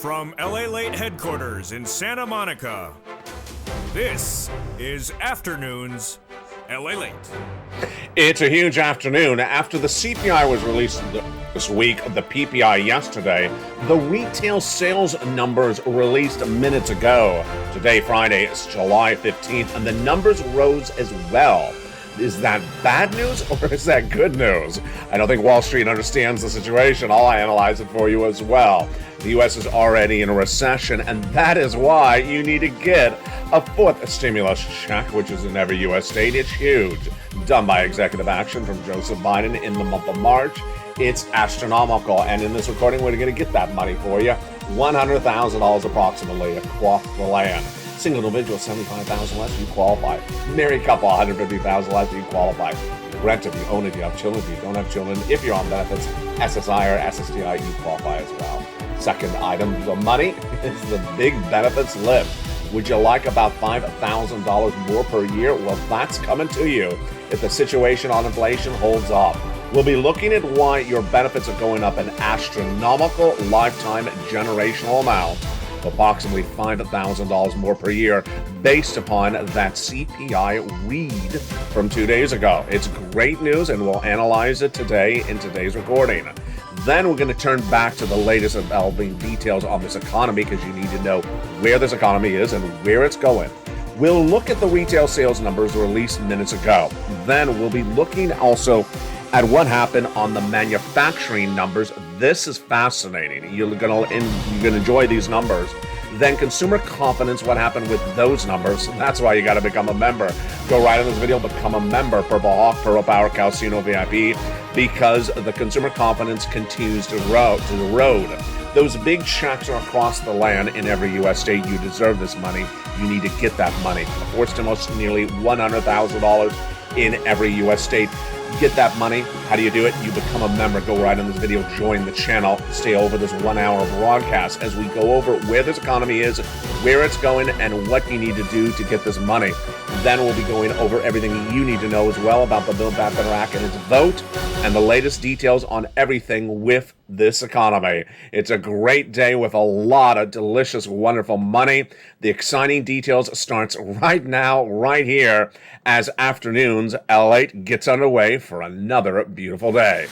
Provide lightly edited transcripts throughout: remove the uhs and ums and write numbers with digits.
From LALATE headquarters in Santa Monica, this is Afternoons LALATE. It's a huge afternoon. After the CPI was released this week, the PPI yesterday, the retail sales numbers released minutes ago. Today, Friday, is July 15th, and the numbers rose as well. Is that bad news or is that good news? I don't think Wall Street understands the situation. I'll analyze it for you as well. The U.S. is already in a recession, and that is why you need to get a fourth stimulus check, which is in every U.S. state. It's huge. Done by executive action from Joseph Biden in the month of March. It's astronomical, and in this recording, we're going to get that money for you. $100,000 approximately across the land. Single individual, $75,000 less, you qualify. Married couple, $150,000 less, you qualify. Rent if you own it, you have children. If you don't have children, if you're on benefits, SSI or SSDI, you qualify as well. Second item, the money is the big benefits lift. Would you like about $5,000 more per year? Well, that's coming to you if the situation on inflation holds up. We'll be looking at why your benefits are going up an astronomical lifetime generational amount of approximately $5,000 more per year based upon that CPI read from 2 days ago. It's great news, and we'll analyze it today in today's recording. Then we're going to turn back to the latest developing details on this economy because you need to know where this economy is and where it's going. We'll look at the retail sales numbers released minutes ago. Then we'll be looking also at what happened on the manufacturing numbers. This is fascinating. You're gonna enjoy these numbers. Then consumer confidence, what happened with those numbers. That's why you got to become a member. Go right in this video, become a member. Purple Hawk, Purple Power, Calcino VIP, because the consumer confidence continues to erode. Those big checks are across the land in every U.S. state. You deserve this money. You need to get that money. The fourth stimulus, nearly $100,000 in every U.S. state. Get that money. How do you do it? You become a member. Go right in this video, join the channel, stay over this 1 hour broadcast as we go over where this economy is, where it's going, and what you need to do to get this money. Then we'll be going over everything you need to know as well about the Build Back Better Act and its vote, and the latest details on everything with this economy. It's a great day with a lot of delicious, wonderful money. The exciting details starts right now, right here, as Afternoons LALATE gets underway for another beautiful day.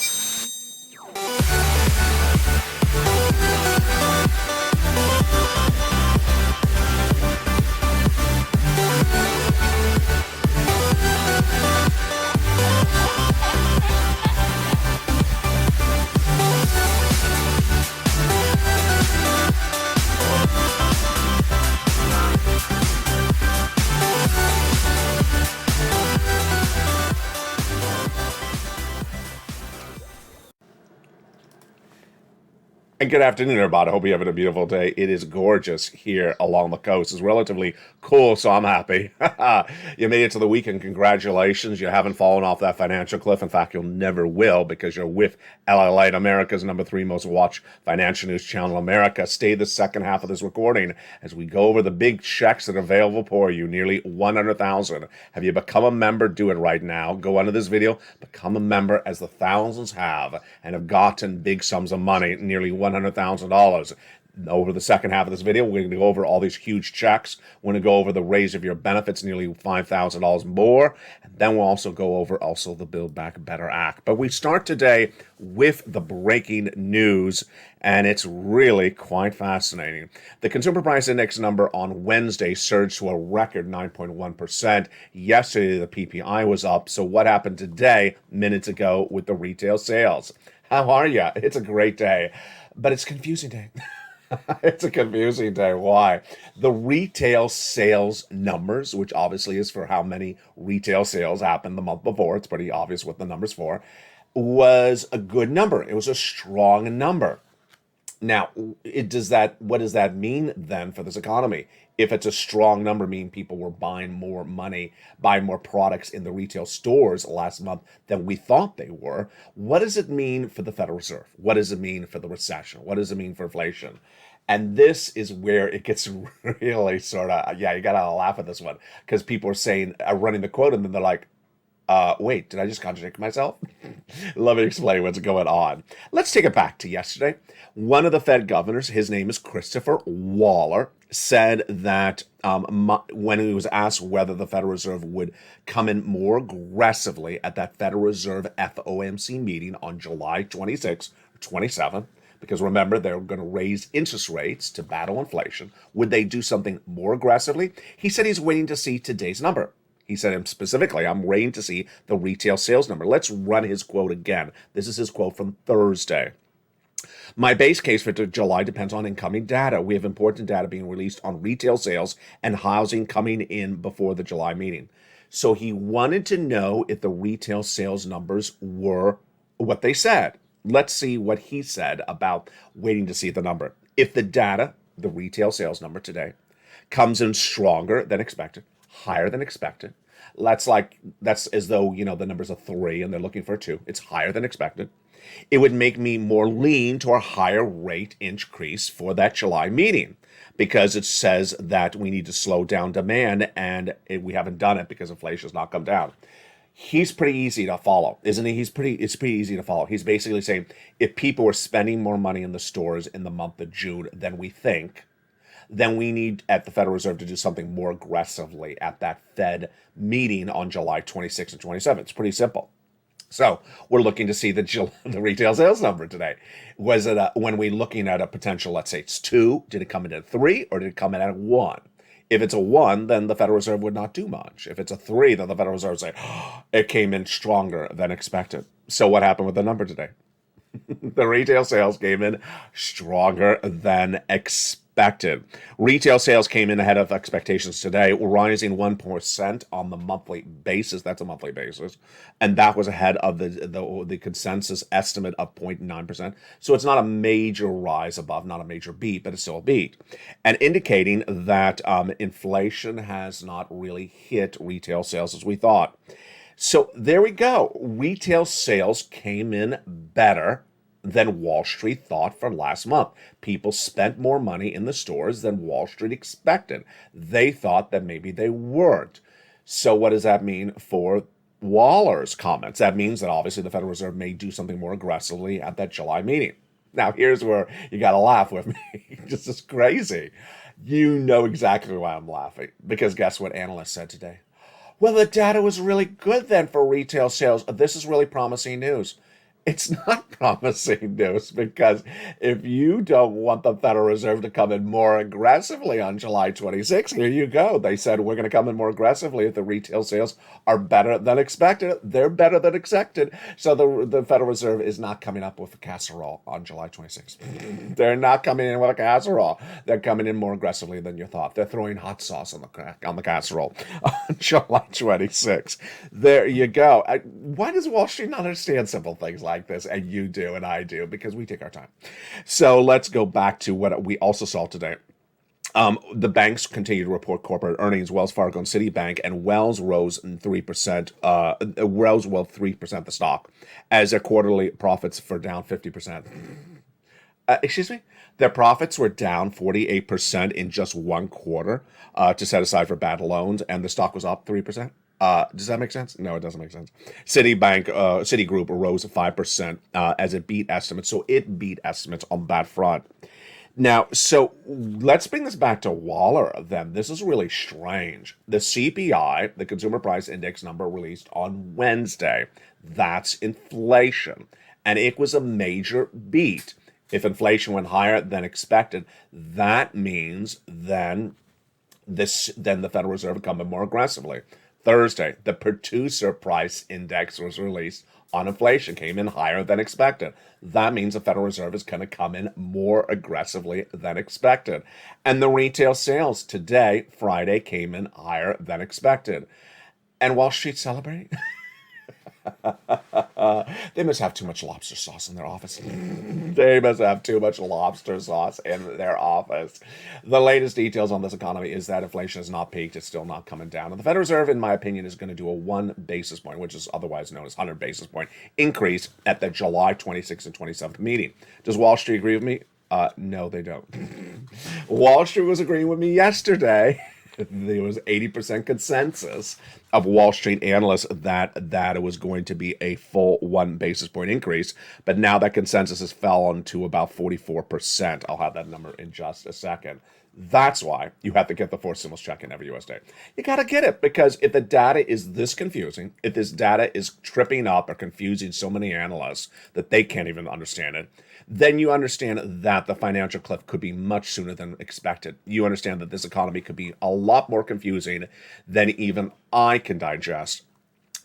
And good afternoon, everybody. I hope you're having a beautiful day. It is gorgeous here along the coast. It's relatively cool, so I'm happy. You made it to the weekend. Congratulations. You haven't fallen off that financial cliff. In fact, you'll never will because you're with LALATE, America's #3 most watched financial news channel in America. Stay the second half of this recording as we go over the big checks that are available for you, nearly $100,000. Have you become a member? Do it right now. Go under this video, become a member, as the thousands have and have gotten big sums of money, nearly $100,000. Over the second half of this video, we're going to go over all these huge checks. We're going to go over the raise of your benefits, nearly $5,000 more. And then we'll also go over the Build Back Better Act. But we start today with the breaking news, and it's really quite fascinating. The Consumer Price Index number on Wednesday surged to a record 9.1%. Yesterday, the PPI was up. So what happened today, minutes ago, with the retail sales? How are you? It's a great day, but it's a confusing day. It's a confusing day. Why? The retail sales numbers, which obviously is for how many retail sales happened the month before, it's pretty obvious what the number's for, was a good number. It was a strong number. Now, what does that mean then for this economy? If it's a strong number, mean people were buying more money, buying more products in the retail stores last month than we thought they were. What does it mean for the Federal Reserve? What does it mean for the recession? What does it mean for inflation? And this is where it gets really sort of, you got to laugh at this one because people are saying, running the quote, and then they're like, Wait, did I just contradict myself? Let me explain what's going on. Let's take it back to yesterday. One of the Fed governors, his name is Christopher Waller, said that when he was asked whether the Federal Reserve would come in more aggressively at that Federal Reserve FOMC meeting on July 26th or 27th, because remember, they're going to raise interest rates to battle inflation. Would they do something more aggressively? He said he's waiting to see today's number. He said specifically, I'm waiting to see the retail sales number. Let's run his quote again. This is his quote from Thursday. My base case for July depends on incoming data. We have important data being released on retail sales and housing coming in before the July meeting. So he wanted to know if the retail sales numbers were what they said. Let's see what he said about waiting to see the number. If the data, the retail sales number today, comes in stronger than expected, higher than expected, that's as though, the number's a 3 and they're looking for a 2. It's higher than expected. It would make me more lean to a higher rate increase for that July meeting, because it says that we need to slow down demand, and we haven't done it because inflation has not come down. He's pretty easy to follow, isn't he? It's pretty easy to follow. He's basically saying if people were spending more money in the stores in the month of June than we think, then we need at the Federal Reserve to do something more aggressively at that Fed meeting on July 26th and 27th. It's pretty simple. So we're looking to see the retail sales number today. Was it when we're looking at a potential, let's say it's 2, did it come in at 3 or did it come in at 1? If it's a 1, then the Federal Reserve would not do much. If it's a 3, then the Federal Reserve would say, it came in stronger than expected. So what happened with the number today? The retail sales came in stronger than expected. Retail sales came in ahead of expectations today, rising 1% on the monthly basis. That's a monthly basis. And that was ahead of the consensus estimate of 0.9%. So it's not a major rise above, not a major beat, but it's still a beat. And indicating that inflation has not really hit retail sales as we thought. So there we go. Retail sales came in better than Wall Street thought for last month. People spent more money in the stores than Wall Street expected. They thought that maybe they weren't. So what does that mean for Waller's comments? That means that obviously the Federal Reserve may do something more aggressively at that July meeting. Now, here's where you got to laugh with me. This is crazy. You know exactly why I'm laughing. Because guess what analysts said today? Well, the data was really good then for retail sales. This is really promising news. It's not promising news, because if you don't want the Federal Reserve to come in more aggressively on July 26th, here you go. They said we're going to come in more aggressively if the retail sales are better than expected. They're better than expected. So the Federal Reserve is not coming up with a casserole on July 26th. They're not coming in with a casserole. They're coming in more aggressively than you thought. They're throwing hot sauce on the casserole on July 26th. There you go. Why does Wall Street not understand simple things like this? And you do and I do, because we take our time. So let's go back to what we also saw today. The banks continue to report corporate earnings. Wells Fargo and Citibank, and Wells rose 3%. Wells 3% the stock, as their quarterly profits were down 50%. Excuse me? Their profits were down 48% in just one quarter to set aside for bad loans, and the stock was up 3%. Does that make sense? No, it doesn't make sense. Citigroup rose 5% as it beat estimates. So it beat estimates on that front. Now, so let's bring this back to Waller then. This is really strange. The CPI, the Consumer Price Index number, released on Wednesday. That's inflation. And it was a major beat. If inflation went higher than expected, that means then the Federal Reserve would come in more aggressively. Thursday, the Producer Price Index was released on inflation, came in higher than expected. That means the Federal Reserve is going to come in more aggressively than expected. And the retail sales today, Friday, came in higher than expected. And Wall Street celebrating? They must have too much lobster sauce in their office. They must have too much lobster sauce in their office. The latest details on this economy is that inflation has not peaked. It's still not coming down. And the Federal Reserve, in my opinion, is going to do a 1 basis point, which is otherwise known as 100 basis point increase at the July 26th and 27th meeting. Does Wall Street agree with me? No, they don't. Wall Street was agreeing with me yesterday. There was 80% consensus of Wall Street analysts that it was going to be a full 1 basis point increase, but now that consensus has fallen to about 44%. I'll have that number in just a second. That's why you have to get the fourth stimulus check in every US day. You got to get it, because if the data is this confusing, if this data is tripping up or confusing so many analysts that they can't even understand it, then you understand that the financial cliff could be much sooner than expected. You understand that this economy could be a lot more confusing than even I can digest.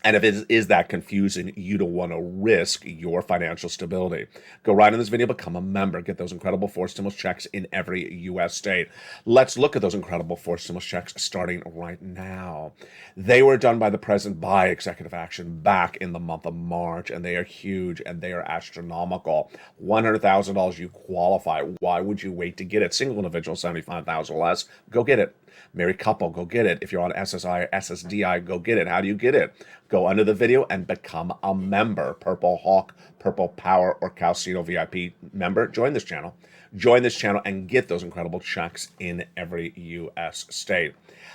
And if it is that confusing, you don't want to risk your financial stability. Go right in this video, become a member, get those incredible four stimulus checks in every U.S. state. Let's look at those incredible four stimulus checks starting right now. They were done by the president by executive action back in the month of March, and they are huge and they are astronomical. $100,000, you qualify. Why would you wait to get it? Single individual, $75,000 or less, go get it. Married couple, go get it. If you're on SSI, SSDI, go get it. How do you get it? Go under the video and become a member. Purple Hawk, Purple Power, or Calcino VIP member. Join this channel. Join this channel and get those incredible checks in every U.S. state.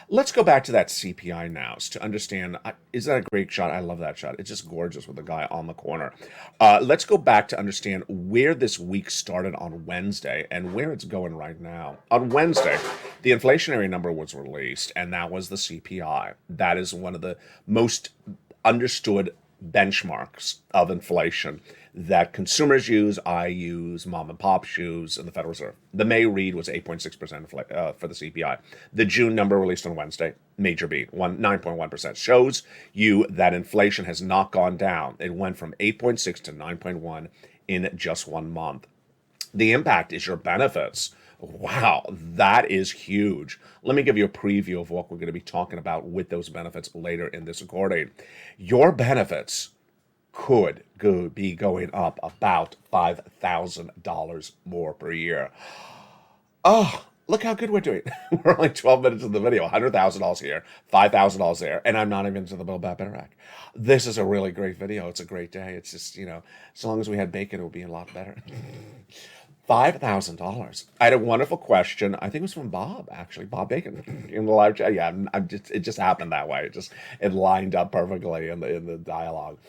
Let's go back to that CPI now to understand. Is that a great shot? I love that shot. It's just gorgeous with the guy on the corner. Let's go back to understand where this week started on Wednesday and where it's going right now. On Wednesday, the inflationary number was released, and that was the CPI. That is one of the most understood benchmarks of inflation that consumers use, I use, mom and pop use, and the Federal Reserve. The May read was 8.6% for the CPI. The June number released on Wednesday, major beat, 9.1%, shows you that inflation has not gone down. It went from 8.6 to 9.1 in just 1 month. The impact is your benefits. Wow, that is huge. Let me give you a preview of what we're going to be talking about with those benefits later in this recording. Your benefits could be going up about $5,000 more per year. Oh, look how good we're doing. We're only 12 minutes in the video. $100,000 here, $5,000 there, and I'm not even into the Build Back Better Act. This is a really great video. It's a great day. It's just, as long as we had bacon, it would be a lot better. $5,000. I had a wonderful question. I think it was from Bob, actually, Bob Bacon in the live chat. Yeah, it just happened that way. It lined up perfectly in the dialogue.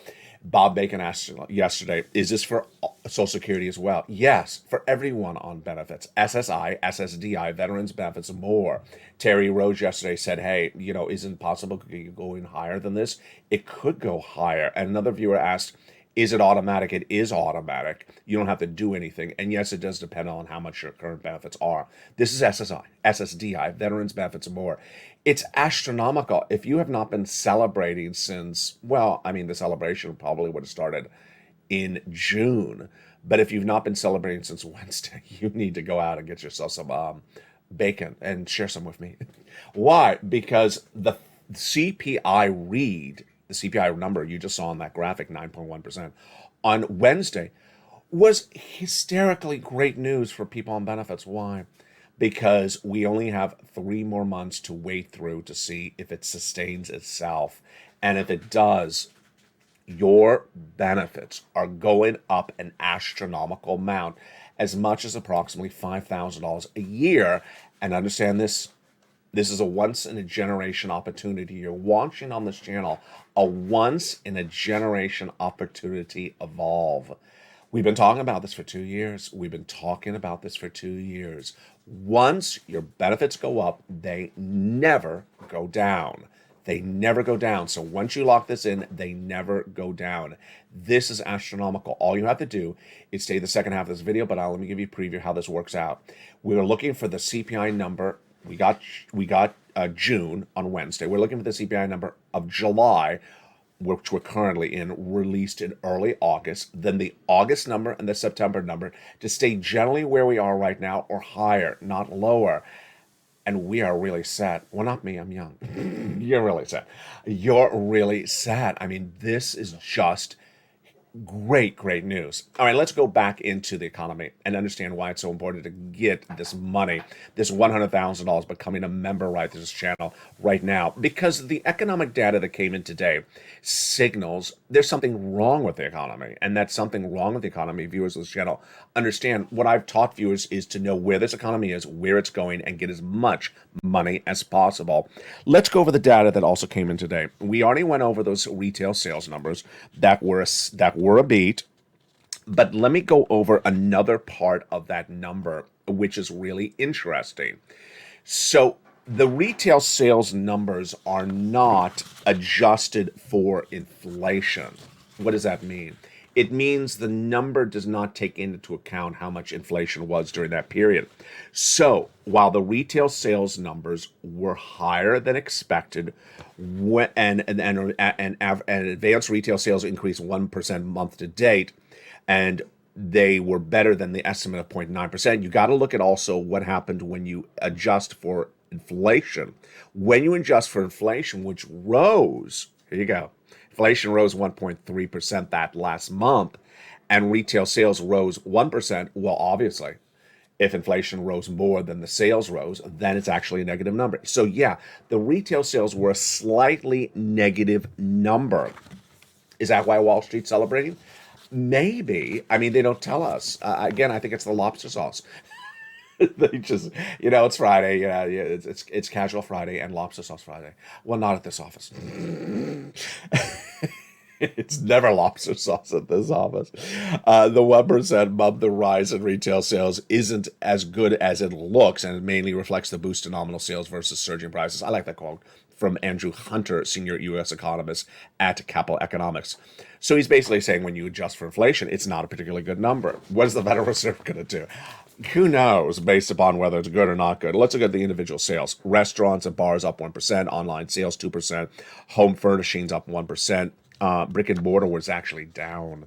Bob Bacon asked yesterday, is this for Social Security as well? Yes, for everyone on benefits. SSI, SSDI, veterans benefits, more. Terry Rose yesterday said, hey, isn't it possible going higher than this? It could go higher. And another viewer asked, is it automatic? It is automatic. You don't have to do anything. And yes, it does depend on how much your current benefits are. This is SSI, SSDI, veterans benefits, and more. It's astronomical. If you have not been celebrating since, the celebration probably would have started in June. But if you've not been celebrating since Wednesday, you need to go out and get yourself some bacon and share some with me. Why? Because the CPI read, the CPI number you just saw on that graphic, 9.1%, on Wednesday, was hysterically great news for people on benefits. Why? Because we only have 3 more months to wait through to see if it sustains itself. And if it does, your benefits are going up an astronomical amount, as much as approximately $5,000 a year. And understand this. This is a once-in-a-generation opportunity. You're watching on this channel a once-in-a-generation opportunity evolve. We've been talking about this for 2 years. Once your benefits go up, they never go down. So once you lock this in, they never go down. This is astronomical. All you have to do is stay the second half of this video, but let me give you a preview how this works out. We're looking for the CPI number. We got June on Wednesday. We're looking for the CPI number of July, which we're currently in, released in early August. Then the August number and the September number to stay generally where we are right now or higher, not lower. And we are really set. Well, not me, I'm young. You're really set. This is just Great news. All right, let's go back into the economy and understand why it's so important to get this money, this $100,000, becoming a member right to this channel right now. Because the economic data that came in today signals there's something wrong with the economy. And that something wrong with the economy, viewers of this channel, understand what I've taught viewers is to know where this economy is, where it's going, and get as much money as possible. Let's go over the data that also came in today. We already went over those retail sales numbers that were a beat, but let me go over another part of that number, which is really interesting. So the retail sales numbers are not adjusted for inflation. What does that mean? It means the number does not take into account how much inflation was during that period. So while the retail sales numbers were higher than expected, and advanced retail sales increased 1% month to date, and they were better than the estimate of 0.9%. You got to look at also what happened when you adjust for inflation. When you adjust for inflation, which rose, here you go. Inflation rose 1.3% that last month, and retail sales rose 1%. Well, obviously, if inflation rose more than the sales rose, then it's actually a negative number. So yeah, the retail sales were a slightly negative number. Is that why Wall Street's celebrating? Maybe. I mean, they don't tell us. Again, I think it's the lobster sauce. They just, it's Friday. Yeah, it's casual Friday and lobster sauce Friday. Well, not at this office. It's never lobster sauce at this office. The 1% month the rise in retail sales isn't as good as it looks, and it mainly reflects the boost in nominal sales versus surging prices. I like that quote from Andrew Hunter, senior U.S. economist at Capital Economics. So he's basically saying when you adjust for inflation, it's not a particularly good number. What is the Federal Reserve going to do? Who knows, based upon whether it's good or not good. Let's look at the individual sales. Restaurants and bars up 1%, online sales 2%, home furnishings up 1%. Brick and mortar was actually down.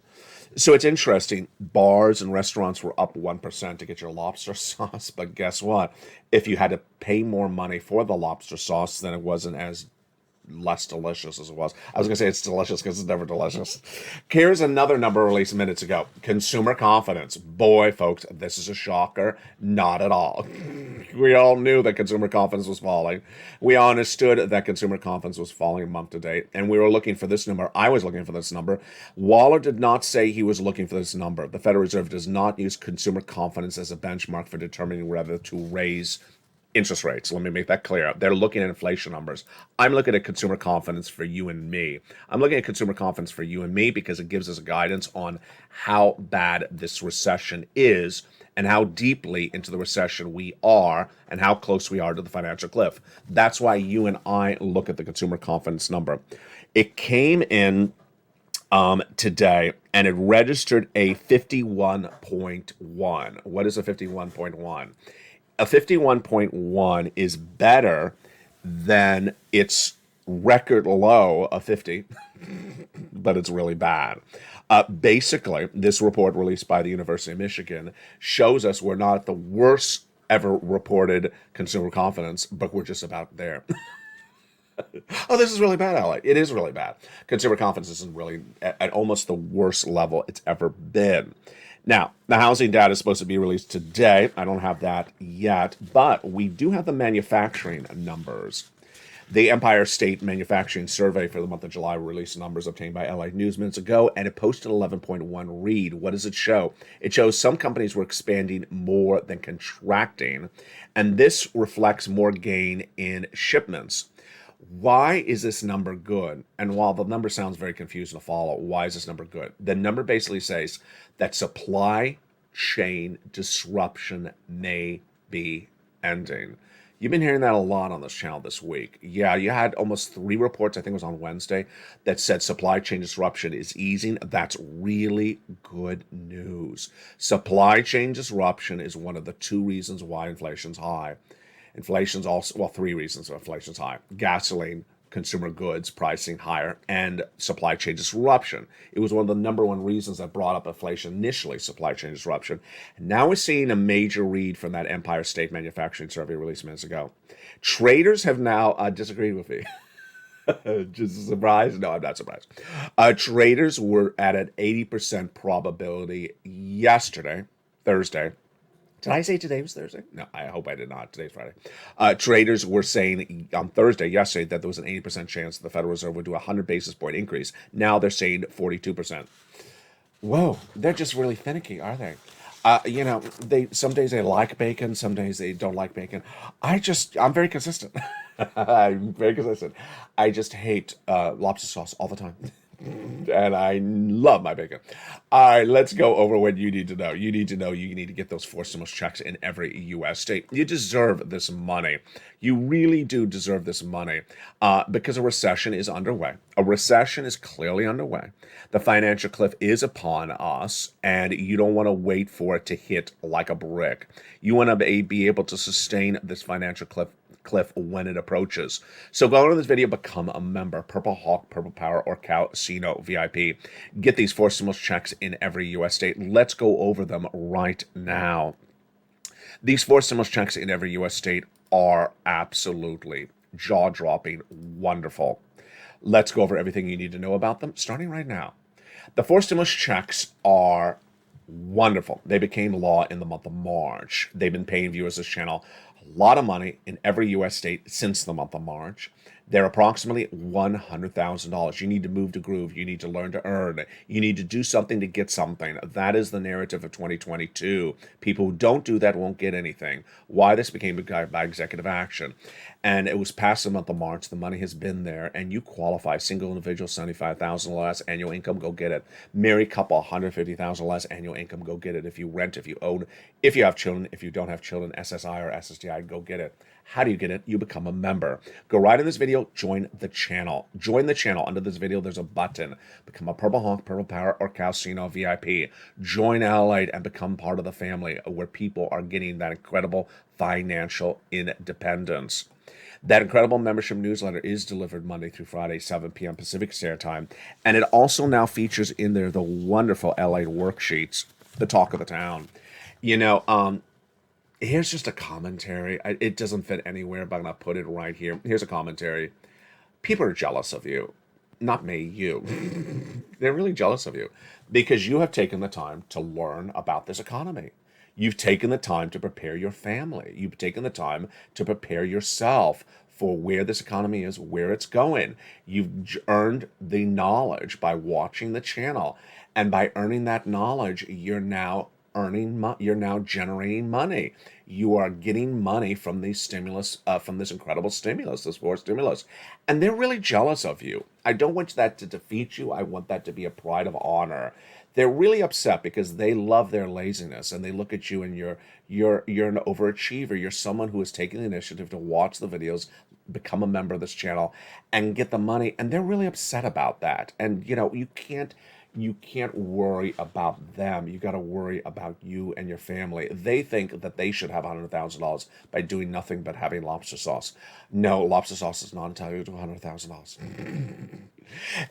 So it's interesting. Bars and restaurants were up 1% to get your lobster sauce. But guess what? If you had to pay more money for the lobster sauce, then it wasn't as less delicious as it was. I was going to say it's delicious because it's never delicious. Here's another number released minutes ago. Consumer confidence. Boy, folks, this is a shocker. Not at all. We all knew that consumer confidence was falling. We understood that consumer confidence was falling month to date, and we were looking for this number. I was looking for this number. Waller did not say he was looking for this number. The Federal Reserve does not use consumer confidence as a benchmark for determining whether to raise interest rates. Let me make that clear. They're looking at inflation numbers. I'm looking at consumer confidence for you and me. I'm looking at consumer confidence for you and me because it gives us guidance on how bad this recession is and how deeply into the recession we are and how close we are to the financial cliff. That's why you and I look at the consumer confidence number. It came in today, and it registered a 51.1. What is a 51.1? A 51.1 is better than its record low of 50, but it's really bad. Basically, this report released by the University of Michigan shows us we're not at the worst ever reported consumer confidence, but we're just about there. Oh, this is really bad, Ally. It is really bad. Consumer confidence isn't really at almost the worst level it's ever been. Now, the housing data is supposed to be released today. I don't have that yet, but we do have the manufacturing numbers. The Empire State Manufacturing Survey for the month of July released numbers obtained by LA News minutes ago, and it posted 11.1 read. What does it show? It shows some companies were expanding more than contracting, and this reflects more gain in shipments. Why is this number good? And while the number sounds very confusing to follow, why is this number good? The number basically says that supply chain disruption may be ending. You've been hearing that a lot on this channel this week. Yeah, you had almost 3 reports, I think it was on Wednesday, that said supply chain disruption is easing. That's really good news. Supply chain disruption is one of the 2 reasons why inflation's high. Inflation's also, well, 3 reasons why inflation's high. Gasoline, consumer goods pricing higher, and supply chain disruption. It was one of the number 1 reasons that brought up inflation initially, supply chain disruption. And now we're seeing a major read from that Empire State Manufacturing Survey released minutes ago. Traders have now disagreed with me. Just a surprise? No, I'm not surprised. Traders were at an 80% probability yesterday, Thursday. Did I say today was Thursday? No, I hope I did not. Today's Friday. Traders were saying on Thursday, yesterday, that there was an 80% chance that the Federal Reserve would do a 100 basis point increase. Now they're saying 42%. Whoa, they're just really finicky, are they? They some days they like bacon, some days they don't like bacon. I'm very consistent. I'm very consistent. I just hate lobster sauce all the time. And I love my bacon. All right, let's go over what you need to know. You need to know you need to get those 4 stimulus checks in every U.S. state. You deserve this money. You really do deserve this money because a recession is underway. A recession is clearly underway. The financial cliff is upon us, and you don't want to wait for it to hit like a brick. You want to be able to sustain this financial cliff when it approaches. So go to this video, become a member. Purple Hawk, Purple Power, or Casino VIP. Get these 4 stimulus checks in every U.S. state. Let's go over them right now. These 4 stimulus checks in every U.S. state are absolutely jaw-dropping wonderful. Let's go over everything you need to know about them, starting right now. The 4 stimulus checks are wonderful. They became law in the month of March. They've been paying viewers this channel a lot of money in every U.S. state since the month of March. They're approximately $100,000. You need to move to groove. You need to learn to earn. You need to do something to get something. That is the narrative of 2022. People who don't do that won't get anything. Why this became by executive action. And it was past the month of March. The money has been there, and you qualify. Single individual, $75,000 less annual income, go get it. Married couple, $150,000 less annual income, go get it. If you rent, if you own, if you have children, if you don't have children, SSI or SSDI, go get it. How do you get it? You become a member. Go right in this video, join the channel. Join the channel. Under this video, there's a button. Become a Purple Hawk, Purple Power, or Casino VIP. Join LALATE and become part of the family where people are getting that incredible financial independence. That incredible membership newsletter is delivered Monday through Friday, 7 p.m. Pacific Standard Time. And it also now features in there the wonderful LALATE worksheets, the talk of the town. Here's just a commentary. It doesn't fit anywhere, but I'm going to put it right here. Here's a commentary. People are jealous of you. Not me, you. They're really jealous of you because you have taken the time to learn about this economy. You've taken the time to prepare your family. You've taken the time to prepare yourself for where this economy is, where it's going. You've earned the knowledge by watching the channel. And by earning that knowledge, you're now generating money. You are getting money from these stimulus, from this incredible stimulus, this 4 stimulus. And they're really jealous of you. I don't want that to defeat you. I want that to be a pride of honor. They're really upset because they love their laziness and they look at you and you're an overachiever. You're someone who has taken the initiative to watch the videos, become a member of this channel, and get the money. And they're really upset about that. And you can't worry about them. You got to worry about you and your family. They think that they should have $100,000 by doing nothing but having lobster sauce. No, lobster sauce is not entitled to $100,000.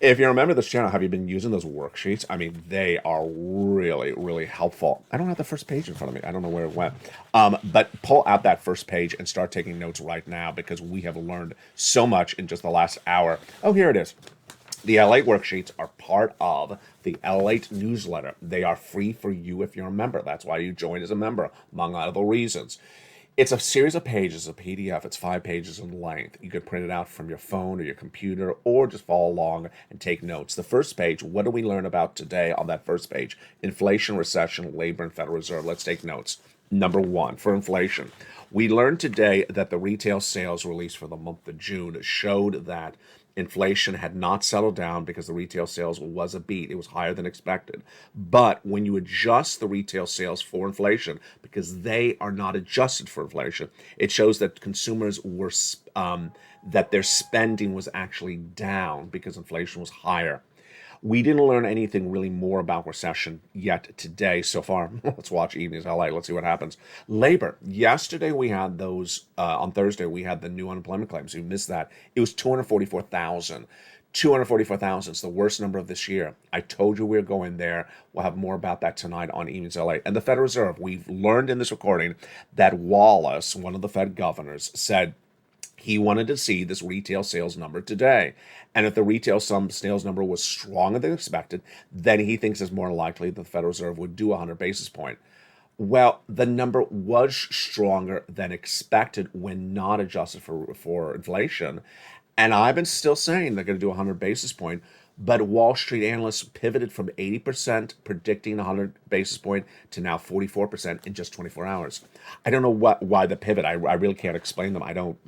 If you remember this channel, have you been using those worksheets? I mean, they are really, really helpful. I don't have the first page in front of me. I don't know where it went. But pull out that first page and start taking notes right now because we have learned so much in just the last hour. Oh, here it is. The LALATE worksheets are part of the LALATE newsletter. They are free for you if you're a member. That's why you join as a member, among other reasons. It's a series of pages, a PDF. It's 5 pages in length. You could print it out from your phone or your computer or just follow along and take notes. The first page, what do we learn about today on that first page? Inflation, recession, labor, and Federal Reserve. Let's take notes. Number 1, for inflation. We learned today that the retail sales release for the month of June showed that inflation had not settled down because the retail sales was a beat. It was higher than expected. But when you adjust the retail sales for inflation, because they are not adjusted for inflation, it shows that consumers were, that their spending was actually down because inflation was higher. We didn't learn anything really more about recession yet today so far. Let's watch Evenings LA. Let's see what happens. Labor. Yesterday we had those, on Thursday we had the new unemployment claims. You missed that. It was 244,000. 244,000 is the worst number of this year. I told you we were going there. We'll have more about that tonight on Evenings LA. And the Federal Reserve, we've learned in this recording that Wallace, one of the Fed governors, said He wanted to see this retail sales number today. And if the retail sales number was stronger than expected, then he thinks it's more likely that the Federal Reserve would do a 100 basis point. Well, the number was stronger than expected when not adjusted for inflation. And I've been still saying they're going to do a 100 basis point. But Wall Street analysts pivoted from 80% predicting a 100 basis point to now 44% in just 24 hours. I don't know why the pivot. I really can't explain them. I don't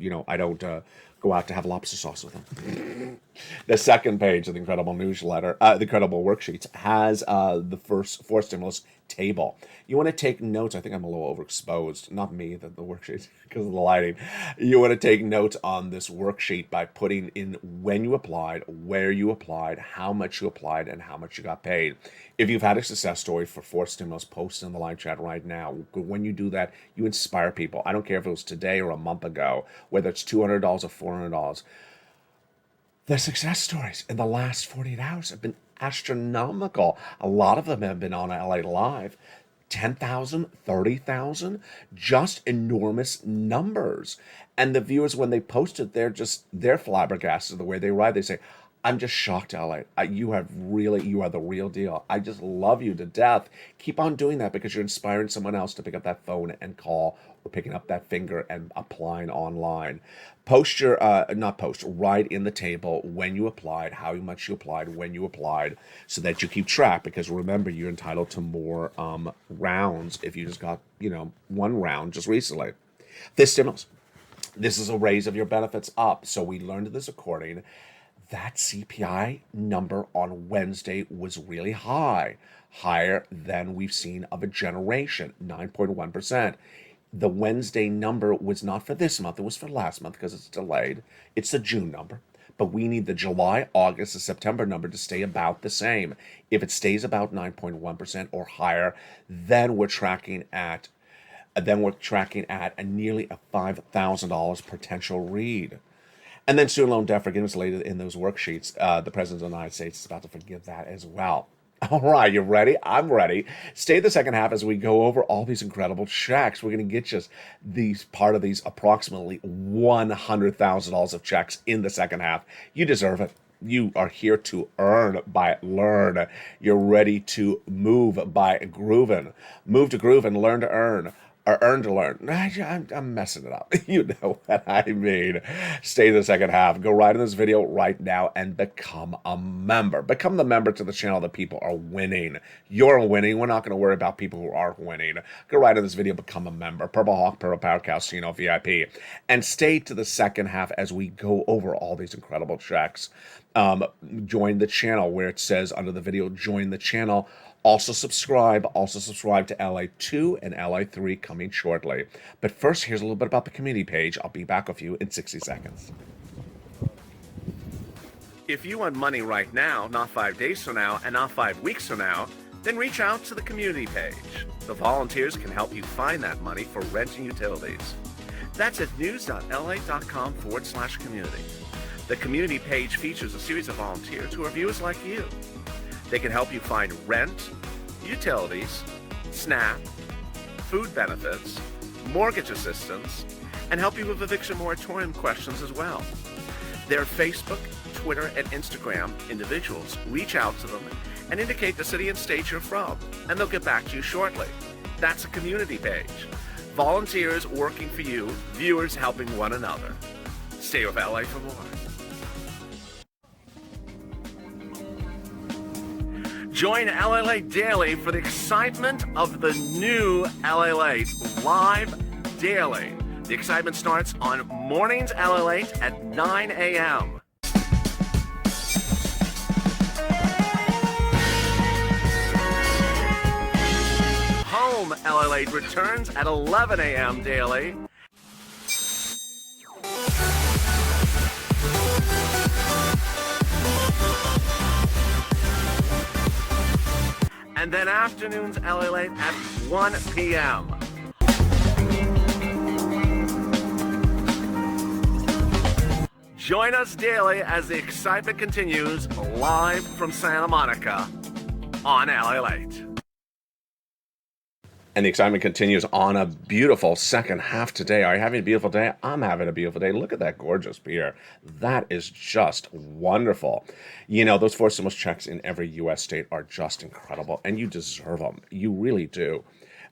go out to have lobster sauce with them. The second page of the Incredible newsletter, the Incredible worksheets, has the first four stimulus table. You want to take notes. I think I'm a little overexposed. Not me, the worksheet, because of the lighting. You want to take notes on this worksheet by putting in when you applied, where you applied, how much you applied, and how much you got paid. If you've had a success story for four stimulus, post in the live chat right now. When you do that, you inspire people. I don't care if it was today or a month ago, whether it's $200 or $400. The success stories in the last 48 hours have been astronomical. A lot of them have been on LA Live. 10,000, 30,000, just enormous numbers. And the viewers, when they post it, they're flabbergasted the way they write. They say, I'm just shocked, LA. You are the real deal. I just love you to death. Keep on doing that because you're inspiring someone else to pick up that phone and call, or picking up that finger and applying online. Write in the table when you applied, how much you applied, when you applied, so that you keep track, because remember, you're entitled to more rounds if you just got, one round just recently. This stimulus. This is a raise of your benefits up. So we learned this according. That CPI number on Wednesday was really high, higher than we've seen of a generation, 9.1%. The Wednesday number was not for this month, it was for last month because it's delayed. It's the June number. But we need the July, August, and September number to stay about the same. If it stays about 9.1% or higher, then we're tracking at a nearly a $5,000 potential read. And then student loan debt forgiveness later in those worksheets. The President of the United States is about to forgive that as well. All right, you ready? I'm ready. Stay the second half as we go over all these incredible checks. We're going to get you part of these approximately $100,000 of checks in the second half. You deserve it. You are here to earn by learn. You're ready to move by grooving. Move to groove and learn to earn. Or earn to learn. I'm messing it up. You know what I mean. Stay in the second half. Go right in this video right now and become a member. Become the member to the channel that people are winning. You're winning. We're not going to worry about people who aren't winning. Go right in this video. Become a member. Purple Hawk, Purple Power Casino VIP. And stay to the second half as we go over all these incredible checks. Join the channel where it says under the video, join the channel. Also subscribe to LA2 and LA3 coming shortly. But first, here's a little bit about the community page. I'll be back with you in 60 seconds. If you want money right now, not 5 days from now, and not 5 weeks from now, then reach out to the community page. The volunteers can help you find that money for rent and utilities. That's at news.la.com/community. The community page features a series of volunteers who are viewers like you. They can help you find rent, utilities, SNAP, food benefits, mortgage assistance, and help you with eviction moratorium questions as well. Their Facebook, Twitter, and Instagram individuals reach out to them and indicate the city and state you're from, and they'll get back to you shortly. That's a community page. Volunteers working for you, viewers helping one another. Stay with LA for more. Join LALATE Daily for the excitement of the new LALATE live daily. The excitement starts on mornings LALATE at 9 a.m. Home LALATE returns at 11 a.m. daily. And then afternoons LALATE at 1 p.m. Join us daily as the excitement continues live from Santa Monica on LALATE. And the excitement continues on a beautiful second half today. Are you having a beautiful day? I'm having a beautiful day. Look at that gorgeous beer. That is just wonderful. You know, those 4 stimulus checks in every U.S. state are just incredible, and you deserve them. You really do.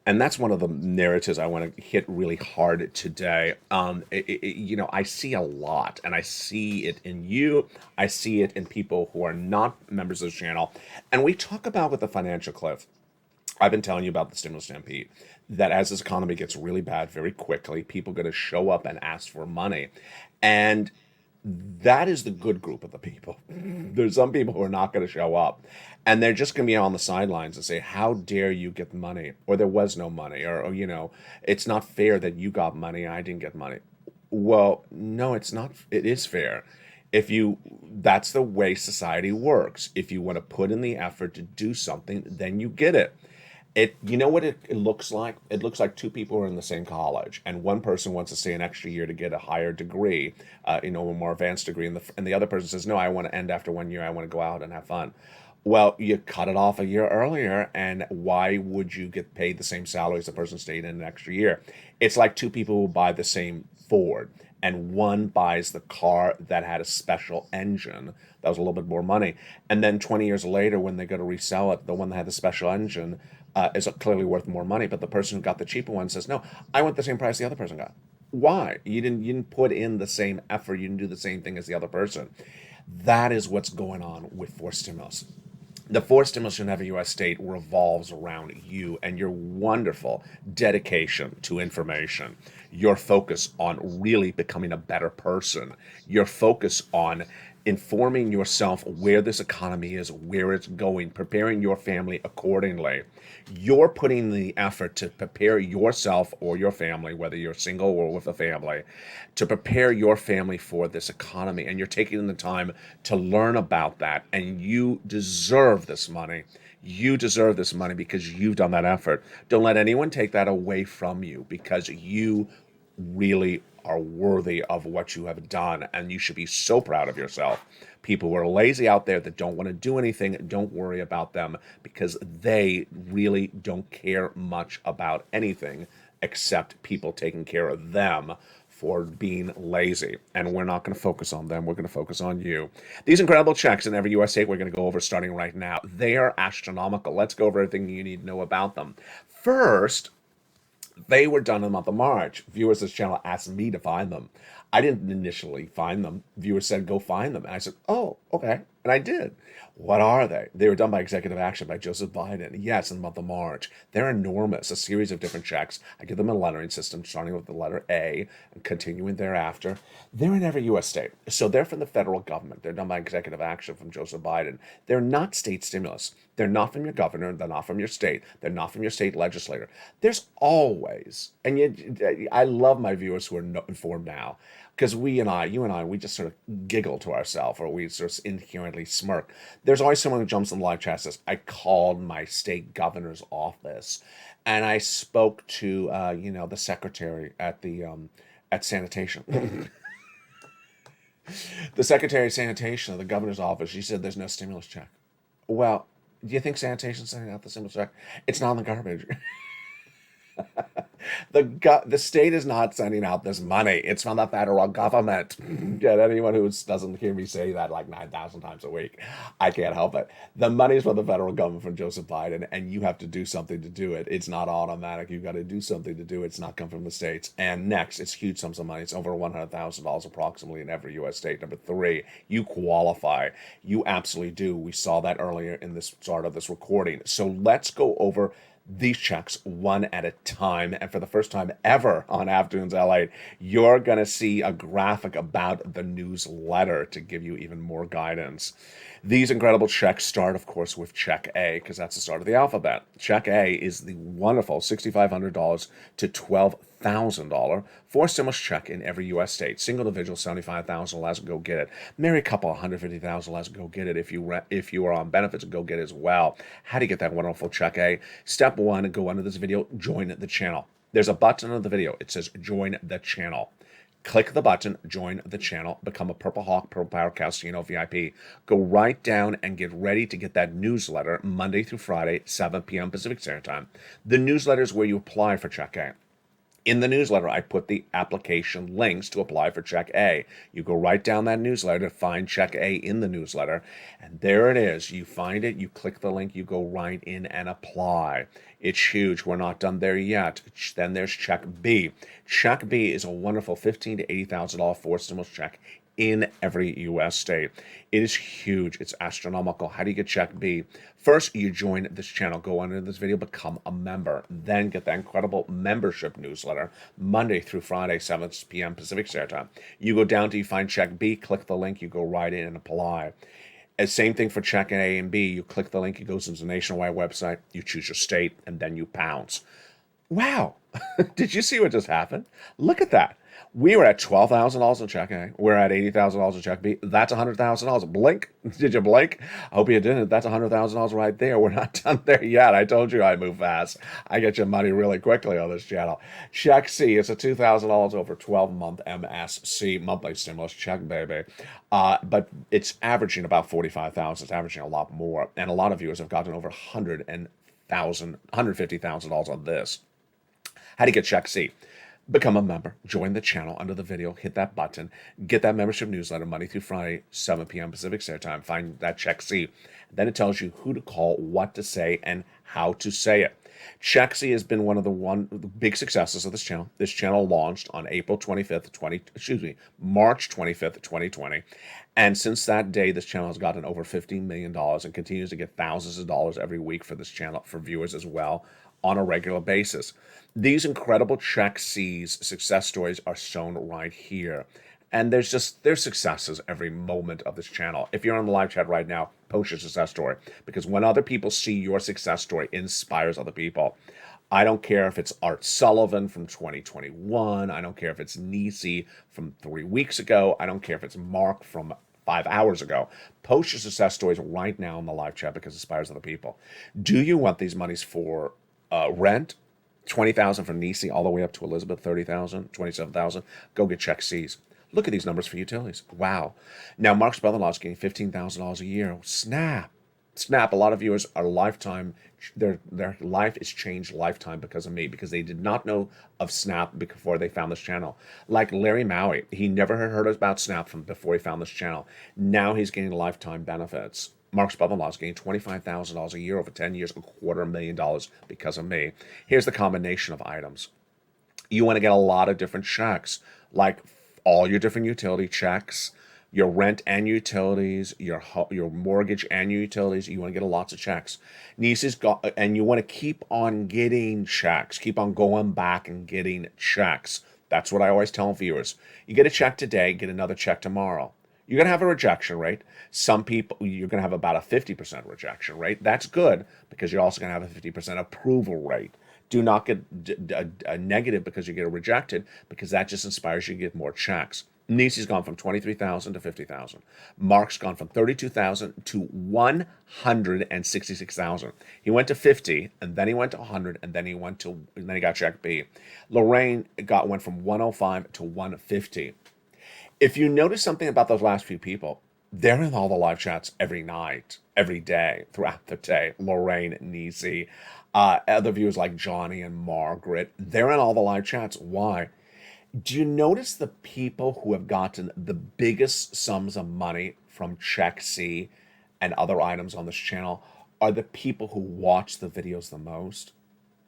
And that's one of the narratives I want to hit really hard today. You know, I see a lot, and I see it in you. I see it in people who are not members of the channel. And we talk about with the financial cliff. I've been telling you about the stimulus stampede, that as this economy gets really bad very quickly, people are going to show up and ask for money. And that is the good group of the people. There's some people who are not going to show up. And they're just going to be on the sidelines and say, how dare you get money? Or there was no money. Or, you know, it's not fair that you got money and I didn't get money. Well, no, it's not. It is fair. That's the way society works. If you want to put in the effort to do something, then you get it. You know what it looks like? It looks like 2 people are in the same college, and one person wants to stay an extra year to get a higher degree, a more advanced degree, and the other person says, no, I want to end after 1 year. I want to go out and have fun. Well, you cut it off a year earlier, and why would you get paid the same salary as the person stayed in an extra year? It's like 2 people who buy the same Ford, and one buys the car that had a special engine that was a little bit more money, and then 20 years later, when they go to resell it, the one that had the special engine is clearly worth more money, but the person who got the cheaper one says, no, I want the same price the other person got. Why? You didn't put in the same effort. You didn't do the same thing as the other person. That is what's going on with forced stimulus. The forced stimulus in every U.S. state revolves around you and your wonderful dedication to information, your focus on really becoming a better person, your focus on informing yourself where this economy is, where it's going, preparing your family accordingly. You're putting the effort to prepare yourself or your family, whether you're single or with a family, to prepare your family for this economy. And you're taking the time to learn about that. And you deserve this money. You deserve this money because you've done that effort. Don't let anyone take that away from you, because you really are worthy of what you have done, and you should be so proud of yourself. People who are lazy out there that don't want to do anything, don't worry about them, because they really don't care much about anything except people taking care of them for being lazy. And we're not going to focus on them. We're going to focus on you. These incredible checks in every U.S. state we're going to go over starting right now. They are astronomical. Let's go over everything you need to know about them. First, they were done in the month of March. Viewers of this channel asked me to find them. I didn't initially find them. Viewers said, go find them. And I said, oh, okay. And I did. What are they? They were done by executive action by Joseph Biden. Yes, in the month of March. They're enormous, a series of different checks. I give them a lettering system, starting with the letter A and continuing thereafter. They're in every U.S. state. So they're from the federal government. They're done by executive action from Joseph Biden. They're not state stimulus. They're not from your governor. They're not from your state. They're not from your state legislator. There's always, and yet, I love my viewers who are informed now, because you and I, we just sort of giggle to ourselves, or we sort of inherently smirk. There's always someone who jumps in the live chat and says, I called my state governor's office, and I spoke to, the secretary at at sanitation. The secretary of sanitation of the governor's office, she said there's no stimulus check. Well, do you think sanitation's sending out the stimulus check? It's not in the garbage. The state is not sending out this money. It's from the federal government. Get anyone who doesn't hear me say that like 9,000 times a week. I can't help it. The money's from the federal government, from Joseph Biden, and you have to do something to do it. It's not automatic. You've got to do something to do it. It's not come from the states. And next, it's huge sums of money. It's over $100,000 approximately in every U.S. state. Number 3, you qualify. You absolutely do. We saw that earlier in the start of this recording. So let's go over these checks one at a time. And for the first time ever on Afternoons LA, you're going to see a graphic about the newsletter to give you even more guidance. These incredible checks start, of course, with check A, because that's the start of the alphabet. Check A is the wonderful $6,500 to $12,000 forced stimulus check in every U.S. state. Single individual, $75,000 less, go get it. Married couple, $150,000 less, go get it. If you are on benefits, go get it as well. How do you get that wonderful check A? Step 1, go under this video, join the channel. There's a button under the video. It says join the channel. Click the button, join the channel, become a Purple Hawk, Purple Power Casino VIP. Go right down and get ready to get that newsletter Monday through Friday, 7 p.m. Pacific Standard Time. The newsletter is where you apply for Check A. In the newsletter, I put the application links to apply for Check A. You go right down that newsletter to find Check A in the newsletter, and there it is. You find it, you click the link, you go right in and apply. It's huge. We're not done there yet. Then there's Check B. Check B is a wonderful $15,000 to $80,000 forced stimulus check in every U.S. state. It is huge. It's astronomical. How do you get Check B? First, you join this channel. Go under this video, become a member. Then get that incredible membership newsletter Monday through Friday, 7 p.m. Pacific Standard Time. You go down till you find Check B, click the link, you go right in and apply. And same thing for Check A and B. You click the link, it goes into the nationwide website, you choose your state, and then you pounce. Wow. Did you see what just happened? Look at that. We were at $12,000 in Check A. We're at $80,000 in Check B. That's $100,000. Blink. Did you blink? I hope you didn't. That's $100,000 right there. We're not done there yet. I told you I move fast. I get your money really quickly on this channel. Check C is a $2,000 over 12-month MSC, monthly stimulus check, baby. But it's averaging about $45,000. It's averaging a lot more. And a lot of viewers have gotten over $150,000 on this. How do you get Check C? Become a member, join the channel under the video, hit that button, get that membership newsletter Monday through Friday, 7 p.m. Pacific Standard Time. Find that Check C. Then it tells you who to call, what to say, and how to say it. Check C has been one of the big successes of this channel. This channel launched on March 25th, 2020. And since that day, this channel has gotten over $15 million and continues to get thousands of dollars every week for this channel, for viewers as well, on a regular basis. These incredible Check C's success stories are shown right here. And there's successes every moment of this channel. If you're on the live chat right now, post your success story. Because when other people see your success story, it inspires other people. I don't care if it's Art Sullivan from 2021. I don't care if it's Nisi from 3 weeks ago. I don't care if it's Mark from 5 hours ago. Post your success stories right now in the live chat because it inspires other people. Do you want these monies for rent? $20,000 for Nisi all the way up to Elizabeth, $30,000, $27,000. Go get Check C's. Look at these numbers for utilities. Wow. Now, Mark's brother-in-law is getting $15,000 a year. Snap. A lot of viewers are lifetime, their life is changed lifetime because of me, because they did not know of Snap before they found this channel. Like Larry Maui, he never had heard about Snap from before he found this channel. Now he's getting lifetime benefits. Mark's brother-in-law is getting $25,000 a year over 10 years, $250,000 because of me. Here's the combination of items. You want to get a lot of different checks, like all your different utility checks, your rent and utilities, your mortgage and your utilities. You want to get lots of checks. And you want to keep on getting checks. Keep on going back and getting checks. That's what I always tell viewers. You get a check today, get another check tomorrow. You're going to have a rejection rate. Some people, you're going to have about a 50% rejection rate. That's good because you're also going to have a 50% approval rate. Do not get a negative because you get rejected, because that just inspires you to get more checks. Nisi's gone from $23,000 to $50,000. Mark's gone from $32,000 to $166,000. He went to 50, and then he went to 100, and then he got Check B. Lorraine went from 105 to 150. If you notice something about those last few people, they're in all the live chats every night, every day, throughout the day. Lorraine, Nisi, other viewers like Johnny and Margaret, they're in all the live chats. Why? Do you notice the people who have gotten the biggest sums of money from Check C and other items on this channel are the people who watch the videos the most?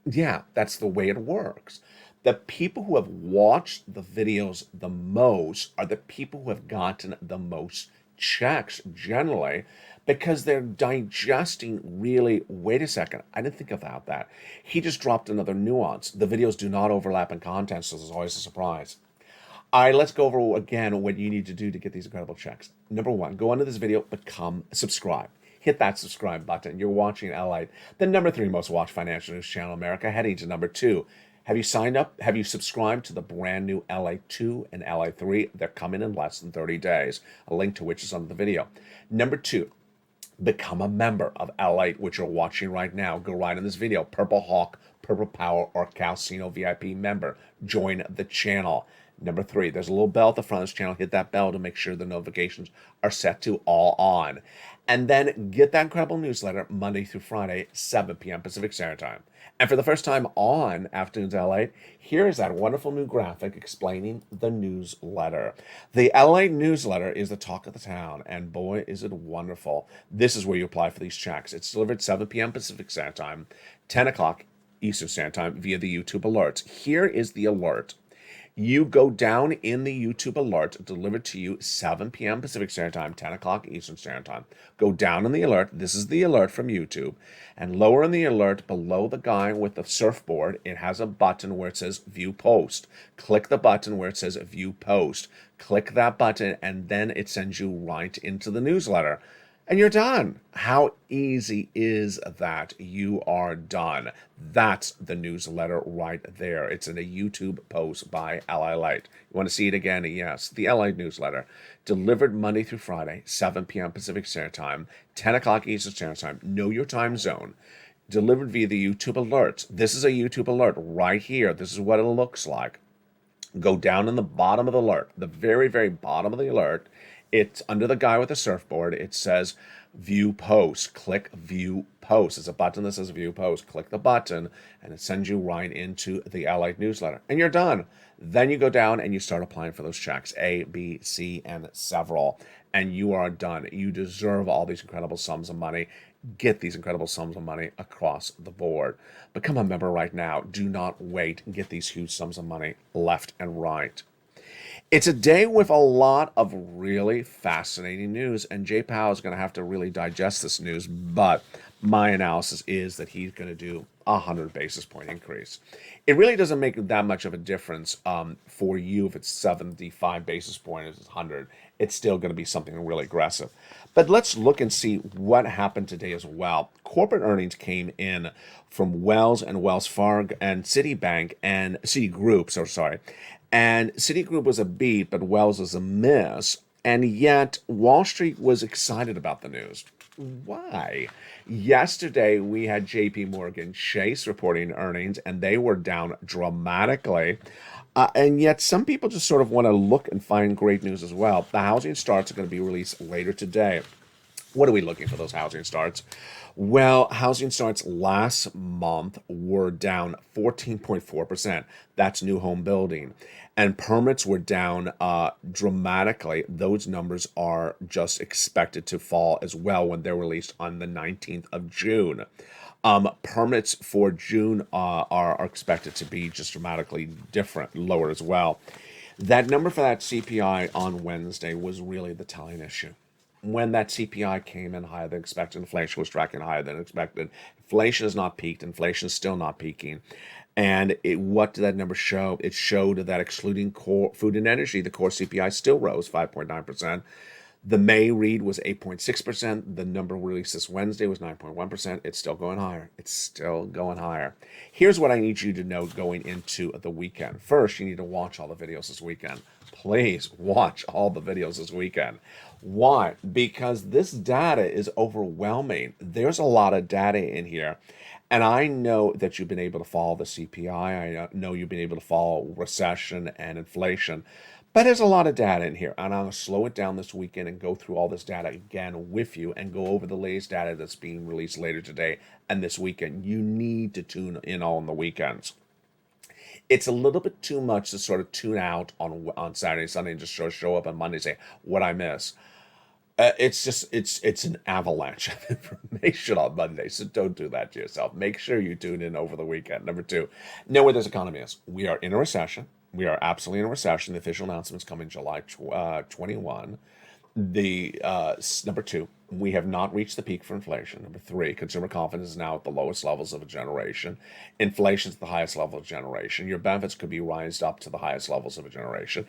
Yeah, that's the way it works. The people who have watched the videos the most are the people who have gotten the most checks generally, because they're digesting really, wait a second, I didn't think about that. He just dropped another nuance. The videos do not overlap in content, so there's always a surprise. All right, let's go over again what you need to do to get these incredible checks. Number one, go under this video, subscribe. Hit that subscribe button. You're watching LALATE, the number 3 most watched financial news channel in America, heading to number 2. Have you signed up? Have you subscribed to the brand new LA2 and LA3? They're coming in less than 30 days, a link to which is under the video. Number 2, become a member of LA, which you're watching right now. Go right in this video, Purple Hawk, Purple Power or Calcino VIP member. Join the channel. Number 3, there's a little bell at the front of this channel. Hit that bell to make sure the notifications are set to all on. And then get that incredible newsletter Monday through Friday, 7 p.m. Pacific Standard Time. And for the first time on Afternoons LA, here's that wonderful new graphic explaining the newsletter. The LA newsletter is the talk of the town, and boy, is it wonderful. This is where you apply for these checks. It's delivered 7 p.m. Pacific Standard Time, 10 o'clock Eastern Standard Time via the YouTube alerts. Here is the alert. You go down in the YouTube alert delivered to you 7 p.m. Pacific Standard Time, 10 o'clock Eastern Standard Time. Go down in the alert. This is the alert from YouTube. And lower in the alert, below the guy with the surfboard, it has a button where it says View Post. Click the button where it says View Post. Click that button, and then it sends you right into the newsletter. And you're done. How easy is that? You are done. That's the newsletter right there. It's in a YouTube post by LALATE. You want to see it again? Yes. The LALATE newsletter. Delivered Monday through Friday, 7 p.m. Pacific Standard Time, 10 o'clock Eastern Standard Time. Know your time zone. Delivered via the YouTube alerts. This is a YouTube alert right here. This is what it looks like. Go down in the bottom of the alert, the very, very bottom of the alert. It's under the guy with the surfboard. It says View Post. Click View Post. There's a button that says View Post. Click the button, and it sends you right into the LALATE newsletter. And you're done. Then you go down and you start applying for those checks, A, B, C, and several. And you are done. You deserve all these incredible sums of money. Get these incredible sums of money across the board. Become a member right now. Do not wait. Get these huge sums of money left and right. It's a day with a lot of really fascinating news, and Jay Powell is going to have to really digest this news, but my analysis is that he's going to do a 100 basis point increase. It really doesn't make that much of a difference for you if it's 75 basis points, it's 100. It's still going to be something really aggressive. But let's look and see what happened today as well. Corporate earnings came in from Wells and Wells Fargo and Citibank and Citigroup, and Citigroup was a beat, but Wells was a miss. And yet Wall Street was excited about the news. Why? Yesterday, we had JP Morgan Chase reporting earnings, and they were down dramatically. And yet some people just sort of want to look and find great news as well. The housing starts are going to be released later today. What are we looking for those housing starts? Well, housing starts last month were down 14.4%. That's new home building. And permits were down dramatically. Those numbers are just expected to fall as well when they're released on the 19th of June. Permits for June are expected to be just dramatically different, lower as well. That number for that CPI on Wednesday was really the telling issue. When that CPI came in higher than expected, inflation was tracking higher than expected. Inflation has not peaked. Inflation is still not peaking. And what did that number show? It showed that excluding core food and energy, the core CPI still rose 5.9%. The May read was 8.6%. The number released this Wednesday was 9.1%. It's still going higher. It's still going higher. Here's what I need you to know going into the weekend. First, you need to watch all the videos this weekend. Please watch all the videos this weekend. Why? Because this data is overwhelming. There's a lot of data in here. And I know that you've been able to follow the CPI. I know you've been able to follow recession and inflation. But there's a lot of data in here, and I'm going to slow it down this weekend and go through all this data again with you and go over the latest data that's being released later today and this weekend. You need to tune in on the weekends. It's a little bit too much to sort of tune out on Saturday, Sunday, and just show up on Monday and say, what I miss. It's an avalanche of information on Monday, so don't do that to yourself. Make sure you tune in over the weekend. Number two, know where this economy is. We are in a recession. We are absolutely in a recession. The official announcements come in July 21. Number two, we have not reached the peak for inflation. Number three, consumer confidence is now at the lowest levels of a generation. Inflation is the highest level of generation. Your benefits could be raised up to the highest levels of a generation.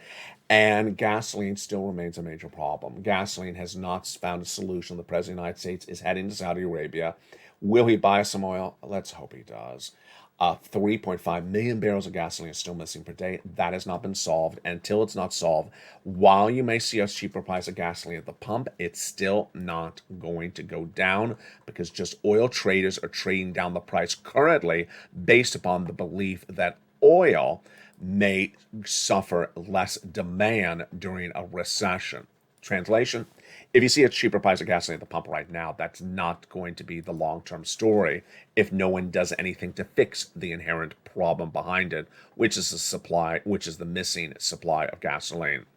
And gasoline still remains a major problem. Gasoline has not found a solution. The President of the United States is heading to Saudi Arabia. Will he buy some oil? Let's hope he does. 3.5 million barrels of gasoline is still missing per day. That has not been solved. Until it's not solved, while you may see a cheaper price of gasoline at the pump, it's still not going to go down because just oil traders are trading down the price currently based upon the belief that oil may suffer less demand during a recession. Translation: if you see a cheaper price of gasoline at the pump right now, that's not going to be the long-term story if no one does anything to fix the inherent problem behind it, which is the missing supply of gasoline.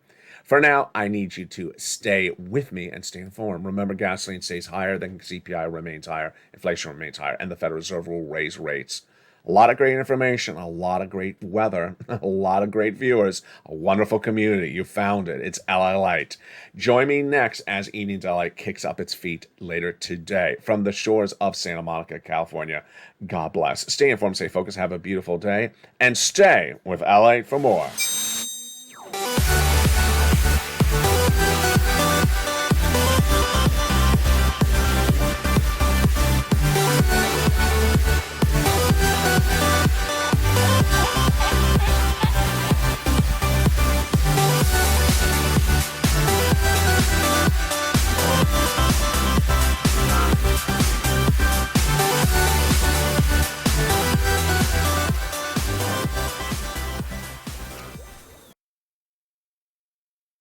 For now, I need you to stay with me and stay informed. Remember, gasoline stays higher, then CPI remains higher, inflation remains higher, and the Federal Reserve will raise rates. A lot of great information, a lot of great weather, a lot of great viewers, a wonderful community. You found it. It's LALATE. Join me next as Evening Delight kicks up its feet later today from the shores of Santa Monica, California. God bless. Stay informed, stay focused, have a beautiful day, and stay with LA for more.